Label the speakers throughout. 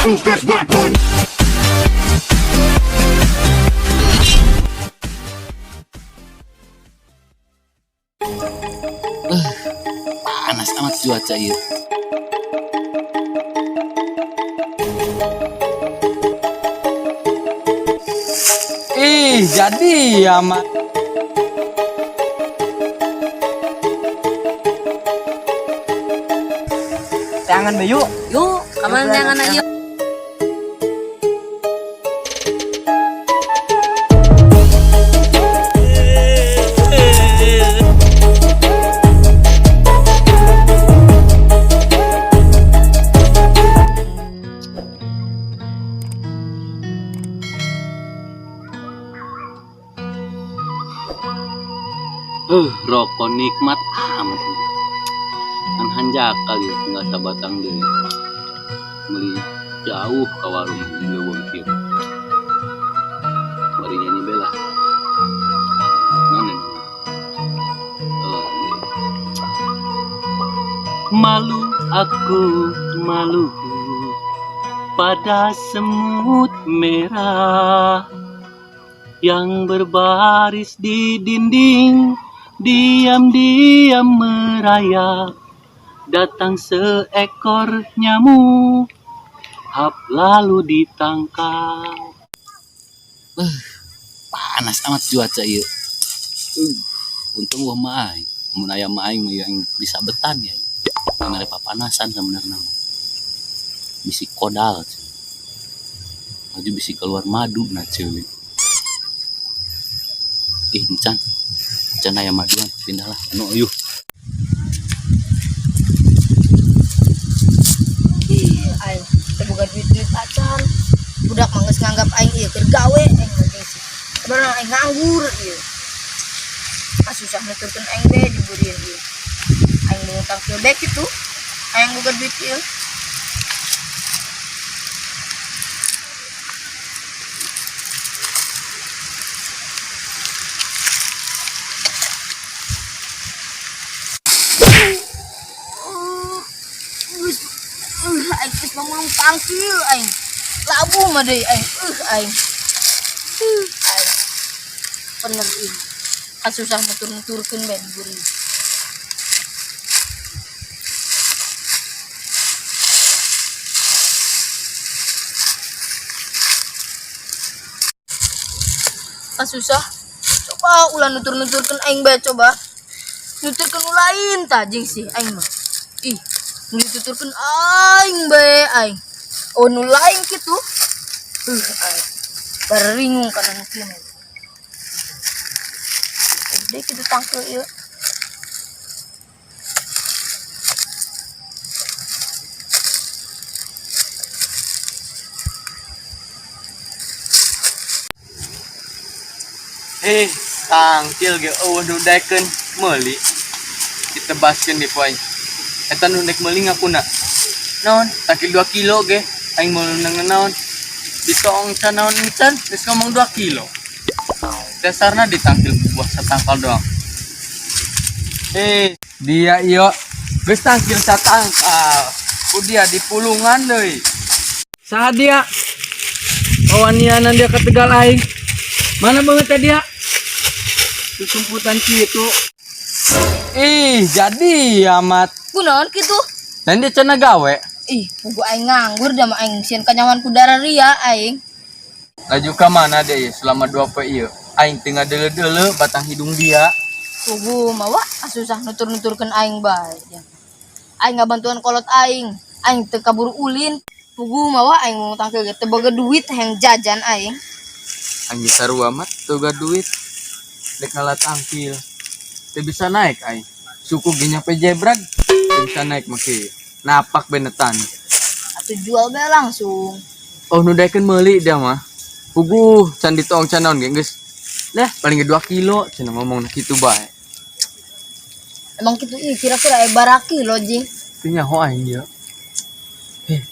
Speaker 1: Panas amat cuaca ieu.
Speaker 2: Jadi amat. Jangan Bayu.
Speaker 3: Yuk, kapan jangan ayo.
Speaker 1: Rokok nikmat amat. Kan hanjakal ya tinggal sabatang deui. Meuli jauh ka warung leuweung kieu. Bari nyanyi bela. Naon malu aku malu pada semut merah yang berbaris di dinding. Diam-diam merayap, datang seekor nyamuk, hap lalu ditangkap. Panas amat cuaca ieu. Untung wah mah aing, mun aya mah aing yang bisa betan ya. Mere papanasan sebenarnya. Bisi kodal. Maju bisi keluar madu na ceulik. Encan. Cana yang maduan pindahlah anu yuk.
Speaker 3: Aing terbuka duit acan. Budak mangges nganggap aing ieu keur gawe aing geuning sih. Sebenarnya aing nganggur ieu. Susah nuturkeun aing we dibeureun ieu. Aing mau utang ke bek itu. Aing boga duit ieu. Aing geus ngomong tangkil aing. Labu mah deui aing. Aing. Aing. Bener ieu. Kan susah nutur-nuturkeun we dibeureun. Kan susah. Coba ulah nutur-nuturkeun aing bae coba. Nuturkeun nu lain tah jeung sih aing mah. Ih. Dituturkeun aing bae aing. Oh nu lain kitu. Aing. Baringung kana nu kieu. Udah kitu tangkeu ieu.
Speaker 2: Tangkil ge eueuh nu daekeun meuli. Ditebaskeun di poe. Eta nu nek meuli ngakuna. Naon? Takil 2 kilo ge. Aing mau naon? Ditong can naon can geus ngomong 2 kilo. Dasarna ditangkil buah satangkal doang. Dia ieu geus tangkil satangkal. Ku dia di pulungan deui. Saha dia? Kawanianan dia ke Tegal aing. Mana banget dia? Sumputan kitu. Jadi amat.
Speaker 3: Kunaon kitu?
Speaker 2: Dan dia cenah gawe.
Speaker 3: Pugu aing nganggur da mah aing sieun kanyawan ku dararia aing.
Speaker 2: Laju ka mana deh selama 2 pe ieu? Aing teu ngadeuleu-deuleu batang hidung dia.
Speaker 3: Pugu mawa susah nutur-nuturkeun aing bae. Aing ngabantuan kolot aing. Aing teu kaburu ulin. Pugu mawa aing mau tangkeu ge teu boga duit hayang jajan aing.
Speaker 2: Aing sarua amat teu ga duit. Dek ngalat tangkil. Teu bisa naik aing. Suku ge nyampe jebrag. Teu bisa naik make. Napak benetan.
Speaker 3: Atuh jual bae langsung.
Speaker 2: Oh nu daekeun meuli dia mah. Puguh can ditong can naon ge geus. Lah paling 2 kilo cenah ngomong kitu bae.
Speaker 3: Emang kitu kira-kira baraki lo jing.
Speaker 2: Teu nyaho aing ieu.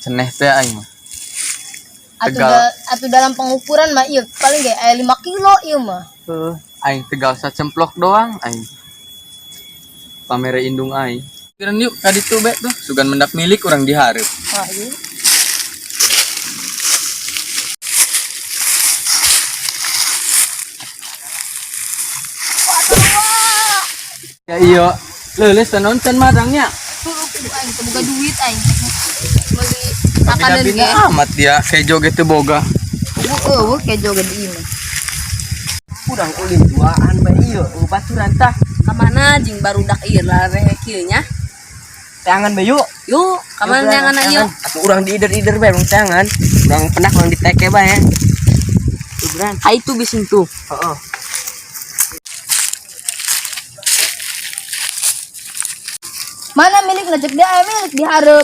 Speaker 2: Ceneh teh aing mah.
Speaker 3: Atuh dalam pengukuran mah ieu paling ge aya 5 kilo ieu mah.
Speaker 2: Aing Tegal sacemplok doang aing. Pamere indung aing. Kiran yuk ka ditu be tuh sugan mendak milik urang dihareup.
Speaker 3: Wah ieu.
Speaker 2: Ya iya. Leuleus nonton madangnya.
Speaker 3: Aing teu boga duit aing. Beli
Speaker 2: Tapi
Speaker 3: makanan
Speaker 2: Nabi
Speaker 3: ge.
Speaker 2: amat dia kayak joget teu boga.
Speaker 3: Eueuh kayak joget di imah.
Speaker 4: Kurang ulin duaan bae ieu baturan tah.
Speaker 5: Ka mana jeung barudak ieu lare kieu nya?
Speaker 4: Teangan bae yuk.
Speaker 5: Yuk, ka mana jangan ieu?
Speaker 4: Atuh urang diider-ider bae urang teangan. Urang pernah urang diteke bae. Ibran.
Speaker 5: Hai tu bising tu.
Speaker 4: Heeh.
Speaker 3: Mana milik ngecek dia milik dihareup.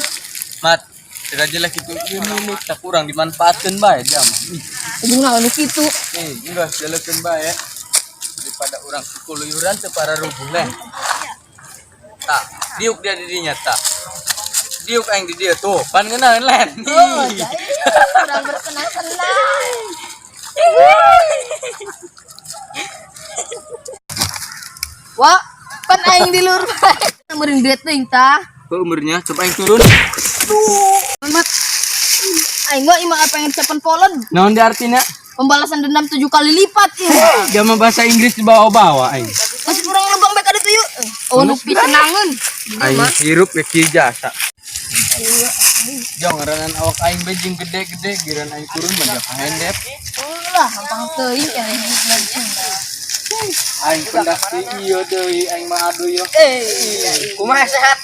Speaker 2: Mat, tidak jelas itu milik tak kurang dimanfaatkan bae dia mah.
Speaker 3: Ujung naon kitu.
Speaker 2: Enggak jelekeun bae. Daripada orang kuluyuran teu para rubuh leh. Tak, diuk dia di dinya tak. Diuk aing di dia tuh, pan ngeunaheun len.
Speaker 3: Oh, kurang berkenan-kenan. Wah, kan aing di lur bae. Meureun duit teuing tah.
Speaker 2: Umurnya coba aing turun.
Speaker 3: Mat. Aing mah imah pengen cepen Poland.
Speaker 2: Naon di artinya?
Speaker 3: Pembalasan dendam 7 kali lipat ya.
Speaker 2: Dia mah bahasa Inggris dibawa-bawa aing.
Speaker 3: Masih kurang lubang bae kada tuh yuk. Oh, nu pisenangeun.
Speaker 2: Aing hirup ya kieu jasa. Jong ngarangan awak aing bejing gede-gede giran aing turun mah ka handap.
Speaker 3: Ulah, gampang teuing ya.
Speaker 2: Aing pendak ieu deui aing mah aduh yo.
Speaker 4: Kumaha sehat?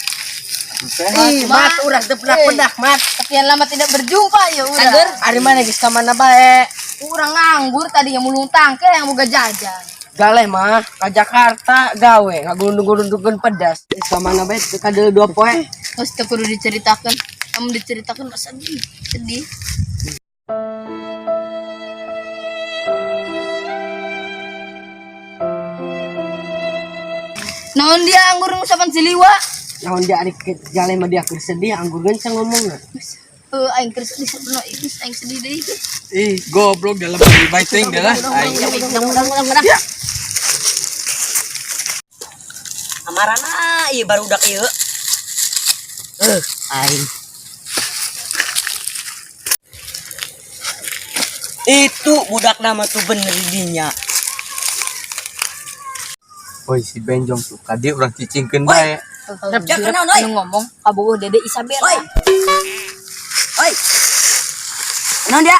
Speaker 3: Ih,
Speaker 4: Mat urang teu pernah pendak mat.
Speaker 3: Sekian lama tidak berjumpa ya udah.
Speaker 4: Angger, ari mana geus ka mana bae?
Speaker 3: Urang nganggur tadi yang mulung tangke yang boga jajan.
Speaker 4: Galeh mah ka Jakarta gawe ngagundung-gundungkeun pedas. Geus ka mana bae teu kadeu 2 poe.
Speaker 3: Terus teu kudu diceritakan. Kamu diceritakan mah sedih. Sedih. Naon dia anggur ngusapan siliwa?
Speaker 4: Naon dia ari galeh mah dia keur sedih anggur genceng ngomongna.
Speaker 3: Aing keur sedih sebenarnya itu aing sedih deui.
Speaker 2: Ih, goblok dalam beli baiting dah lah. Aing
Speaker 5: Amarana ieu barudak ieu. Aing. Itu budak nama tuh bener dinya.
Speaker 2: Oi si Benjong tuh kade urang cicingkeun bae.
Speaker 5: Jangan naon oi.
Speaker 3: Anu ngomong kabogoh Dede Isabella.
Speaker 5: Oi. Oi. Naon dia?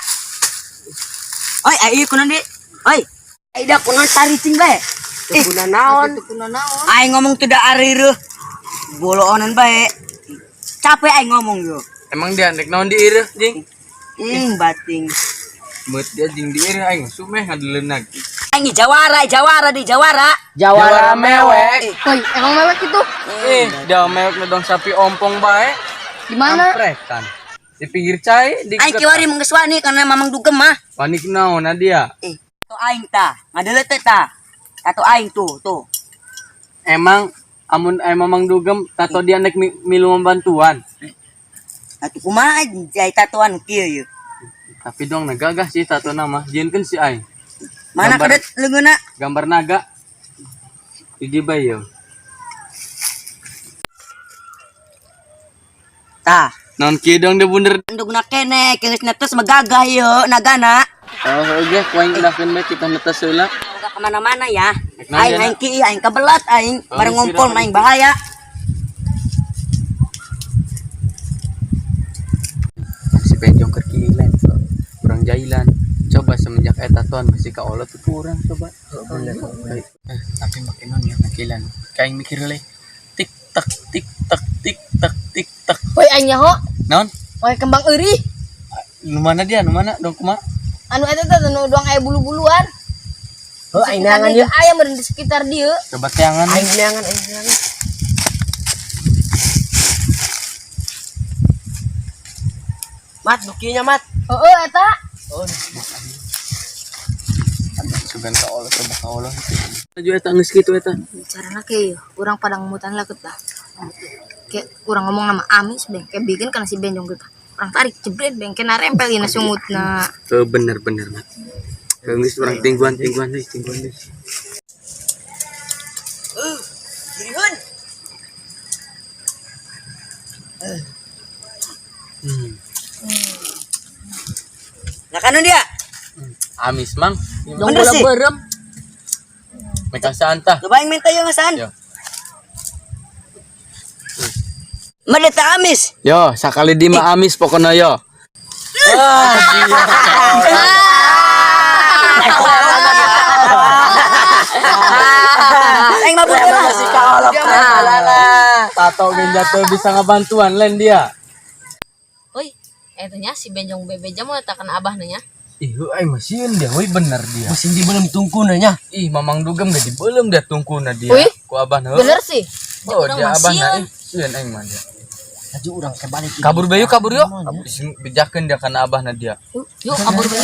Speaker 5: Oi, ai kunaon di? Oi. Ai da kunaon taricing bae.
Speaker 4: Kuna naon?
Speaker 3: Itu kuno naon?
Speaker 5: Aing ngomong tidak arireuh. Boloonan bae. Capek aing ngomong yo.
Speaker 2: Emang dia nek naon diireuh jeung?
Speaker 5: Bating.
Speaker 2: Meut dia jeung diireuh aing sumeh ngadeleunag.
Speaker 5: Aing Jawara di Jawara.
Speaker 2: Jawara mewek.
Speaker 3: Woi, emang mewek itu?
Speaker 2: Dia mewek dong sapi ompong bae.
Speaker 3: Di mana?
Speaker 2: Amprekan. Di pinggir cai di
Speaker 5: Aing kiwari menggeus wani karena mamang dugem mah.
Speaker 2: panik naon dia.
Speaker 5: Tuh aing tah, ngadeuleuh teh tah. Tato aing tuh.
Speaker 2: Emang amun mamang dugem tato dia nek milu bantuan.
Speaker 5: Atuh kumaha jai tatoan kieu ye.
Speaker 2: Tapi dong nagagah sih tato nama. Jieunkeun si aing.
Speaker 5: Mana
Speaker 2: Gambar.
Speaker 5: kadet leungeuna?
Speaker 2: Gambar naga. Di bae yo.
Speaker 5: Tah,
Speaker 2: Naon kieu dong dia bener.
Speaker 5: ndugna kene geus netes megagah ieu nagana.
Speaker 2: Oh oge kuaing udahkeun bae kita netes heula.
Speaker 5: Enggak kemana-mana ya.
Speaker 2: Nah,
Speaker 5: Aing ki aing kebelat aing
Speaker 2: Oh,
Speaker 5: bareng ngumpul
Speaker 2: sirah.
Speaker 5: main bahaya.
Speaker 2: Si Benjong keur kilen. Kurang jailan. Coba semenjak eta tuan masih ka Allah tuh kurang coba. Bener. Tapi makin non ya nakilan. Kaing mikir le. Tik tak tik tak tik tak tik tak.
Speaker 3: Woi aing nyaho.
Speaker 2: Naon?
Speaker 3: Woi kembang euri.
Speaker 2: Nu mana dia? Nu mana? Dong kumaha?
Speaker 3: Anu eta teh nu doang aya bulu-buluan.
Speaker 4: Oh aing neangan ieu.
Speaker 3: Aya meureun di sekitar dieu.
Speaker 2: Coba teangan.
Speaker 4: Aing neangan. Mat dukinya mat.
Speaker 3: Heeh eta.
Speaker 2: Sugan ka Allah coba ka Allah. Aju eta geus kitu eta.
Speaker 3: Carana ke urang padang mutan lah kita. Kayak urang ngomong nama Amis beng kayak bikin kana si Benjong kita. Urang tarik jebret beng kena rempel ieu sungutna.
Speaker 2: Bener mat. Geus urang tingguan deui.
Speaker 5: Dirihun. Nah kan dia.
Speaker 2: Amis mang.
Speaker 5: Bener sih.
Speaker 3: Berem.
Speaker 2: Meka santa.
Speaker 5: Coba aing minta yang ngasan.
Speaker 2: Yo.
Speaker 5: Madeta amis.
Speaker 2: Yo, sakali di mah amis pokoknya yo.
Speaker 5: Aing mabuk lah.
Speaker 4: Si kaolok
Speaker 2: Tato genjatuh bisa ngebantuan lain dia.
Speaker 3: Oi, nya si Benjong bebeja mau takkan abah nanya.
Speaker 2: Ih, aing masieun dia, woi bener dia.
Speaker 4: Mesin di belum tungku nanya.
Speaker 2: Ih, mamang dugem gak dibelum dia tungkuna dia.
Speaker 3: Wih,
Speaker 2: Ku abah na.
Speaker 3: Bener sih.
Speaker 2: Oh,
Speaker 3: Orang
Speaker 2: dia abah na.
Speaker 3: masieun.
Speaker 2: Sieun aing mah dia.
Speaker 4: Laju urang ke balik.
Speaker 2: Kabur bayu kabur yuk. Bijakeun dia kana abah na dia.
Speaker 3: Yuk kabur dulu.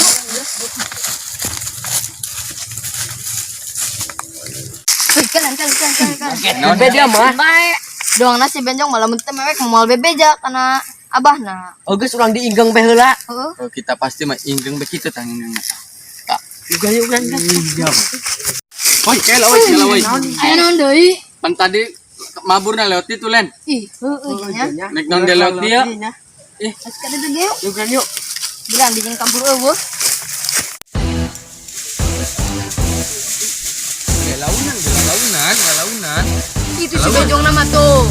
Speaker 3: Kan.
Speaker 4: Bebe dia mah.
Speaker 3: Baik. Doang nasi Benjong malah menteh mewek moal bebeja karena abah na.
Speaker 4: Oh geus urang diinggang bae heula.
Speaker 3: Heeh.
Speaker 2: Oh, kita pasti mah inggeng begitu tangan.
Speaker 4: Juga yuk kan.
Speaker 2: Woi, kela woi.
Speaker 3: Ayo naon deui?
Speaker 2: Pan tadi maburna lewat itu len.
Speaker 3: Ih, heeh nya.
Speaker 2: Nek non dia lewat dia.
Speaker 3: Geus kada deui yuk.
Speaker 4: Yuk kan yuk.
Speaker 3: Bilang dijeng kabur eueuh.
Speaker 2: Launan.
Speaker 3: Itu si Benjong nama tuh.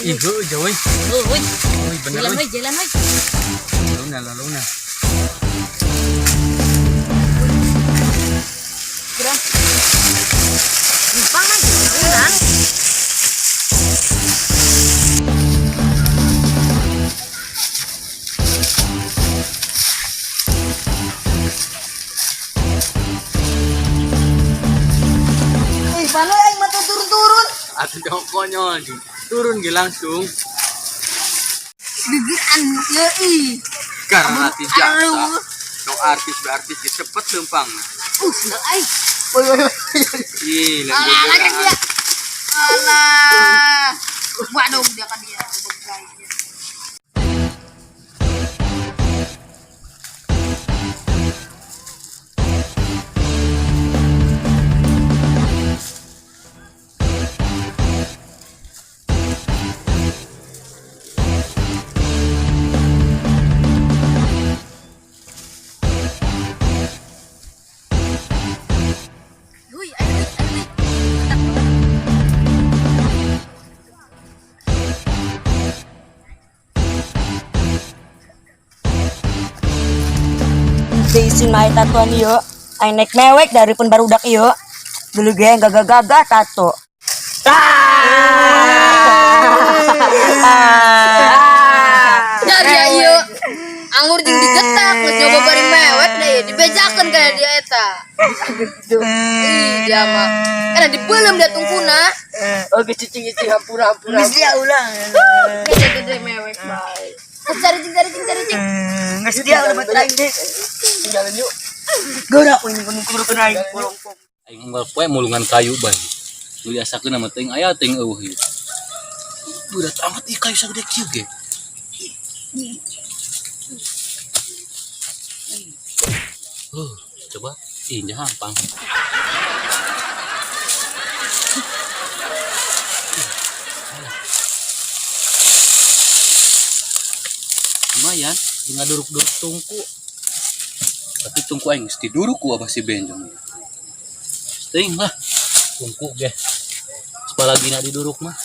Speaker 2: Ih, jauh woi.
Speaker 3: Woi,
Speaker 2: Woi, bener
Speaker 3: jalan
Speaker 2: woi.
Speaker 3: woi, jalan woi.
Speaker 2: Launan.
Speaker 3: Gerak. Numpang aja, jalan. Mana yang mata turun-turun?
Speaker 2: Atuh dong konyol. Turun ge langsung.
Speaker 3: Gegeran ya ih.
Speaker 2: Karena
Speaker 3: Aduh.
Speaker 2: jasa. Dong artis berartis ge cepet lempang.
Speaker 3: Sudah ai. Woi.
Speaker 2: Ih,
Speaker 3: Alah,
Speaker 2: lagu
Speaker 3: lagi dia. Alah. Waduh, dia kan dia.
Speaker 5: Diisin main tatoan yuk. Aing naik mewek dari pun barudak yuk. Dulu ge gagah-gagah tato.
Speaker 3: Dari ayo. Anggur jeung digetak, geus nyoba bari mewek da ya dibejakeun kayak dia eta. Ih, dia mah. Karena dibeulem dia tungkuna.
Speaker 4: Oh cicing-cicing hampura-hampura.
Speaker 5: Geus dia ulang.
Speaker 3: Gede-gede mewek bae. Cari.
Speaker 5: Geus dia ulah aing deh.
Speaker 4: Tinggalin yuk.
Speaker 5: Geura poin kudu aing polong-polong.
Speaker 1: Aing unggal poe mulungan kayu bae. Nu diasakeun mah teuing aya teuing eueuh ieu. Budak amat ieu kayu sagede kieu ge. Coba injah hampang. Lumayan, dengan duruk-duruk tungku. Tapi tungku aing mesti duruk ku abah si Benjong. Sting lah, tungku ge. Apalagi nak diduruk mah.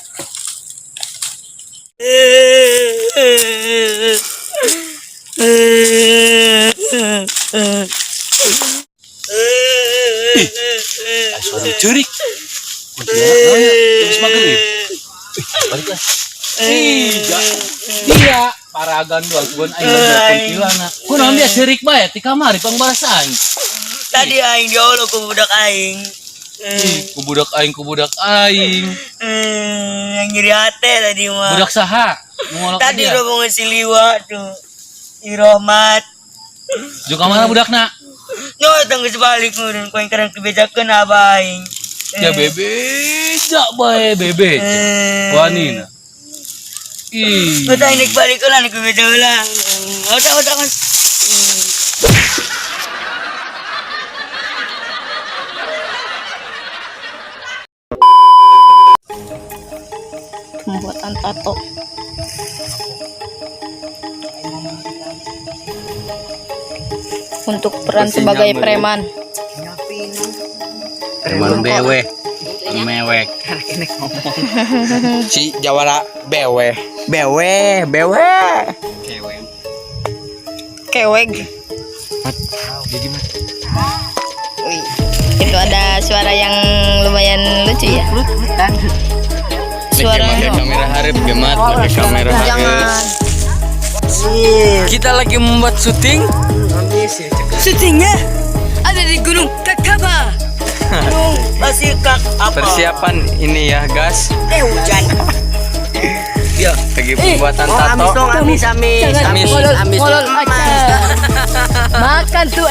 Speaker 1: Suara cerik. Kuntilanak nanya, terus magrib. Baliklah. Dia paragan dua kuan aing kuntilanak. Kunaon dia cerik bae ti kamari pangbahasa aing.
Speaker 5: Tadi aing diolo ku budak aing.
Speaker 1: Ku budak aing.
Speaker 5: Yang nyeri hati tadi mah.
Speaker 1: Budak saha? Ngolok
Speaker 5: Tadi
Speaker 1: dia.
Speaker 5: rombongan si Liwa tuh. Si Rohmat.
Speaker 1: Juga mana budakna?
Speaker 5: Nyo tanggung sebalik ngurun koin karang kebejakeun abah aing.
Speaker 1: Ya bebeja bae bebeja. Wanina. Ih.
Speaker 5: Udah ini balik ulang nih kebeja ulang. Udah kan.
Speaker 3: Pembuatan tato. Untuk peran sebagai preman.
Speaker 1: Preman mewek.
Speaker 2: ini ngomong. Si Jawara bewe. Bewe, bewe.
Speaker 3: Keweg.
Speaker 2: Jadi mah.
Speaker 3: Wih, itu ada suara yang lumayan lucu ya.
Speaker 2: Suara pakai kamera harip gemat, pakai kamera harip.
Speaker 3: Jangan.
Speaker 2: Kita lagi membuat syuting.
Speaker 5: Syutingnya ada di Gunung Kakaba. Gunung Pasir Kak apa?
Speaker 2: Persiapan ini ya, gas.
Speaker 5: Hujan.
Speaker 2: Ya, lagi pembuatan tato.
Speaker 5: Amis.
Speaker 3: Molol aja. Makan tuh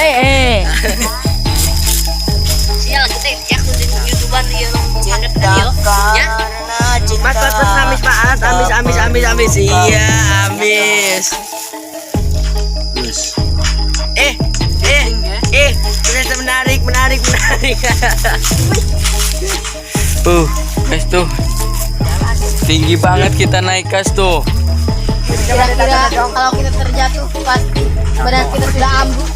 Speaker 5: Sial kita ya kudu YouTuber dia ngomong banget dia. Ya. Makan terus amis banget, amis. Iya, amis. Ternyata menarik.
Speaker 2: Guys tuh. Tinggi banget kita naik gas tuh.
Speaker 3: Kira-kira kalau kita terjatuh pasti badan kita sudah ambruk.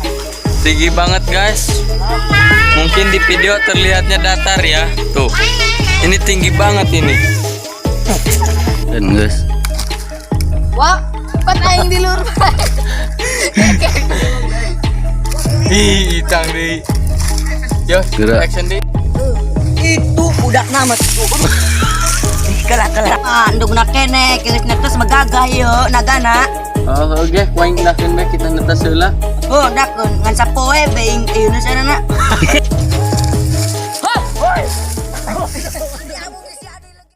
Speaker 2: Tinggi banget guys. Mungkin di video terlihatnya datar ya. Tuh. Ini tinggi banget ini. Dan guys.
Speaker 3: Wah, cepat aing di lur.
Speaker 2: Ih, tang deh. Yo,
Speaker 1: Gerak.
Speaker 2: action deh.
Speaker 5: Itu budak nama tuh. Kelak. Andung nak kene, terus megagah yo nagana.
Speaker 2: Oh, oke, kuing nakeun bae kita netes heula.
Speaker 5: Oh, dakun ngan sapoe being ieu na sana.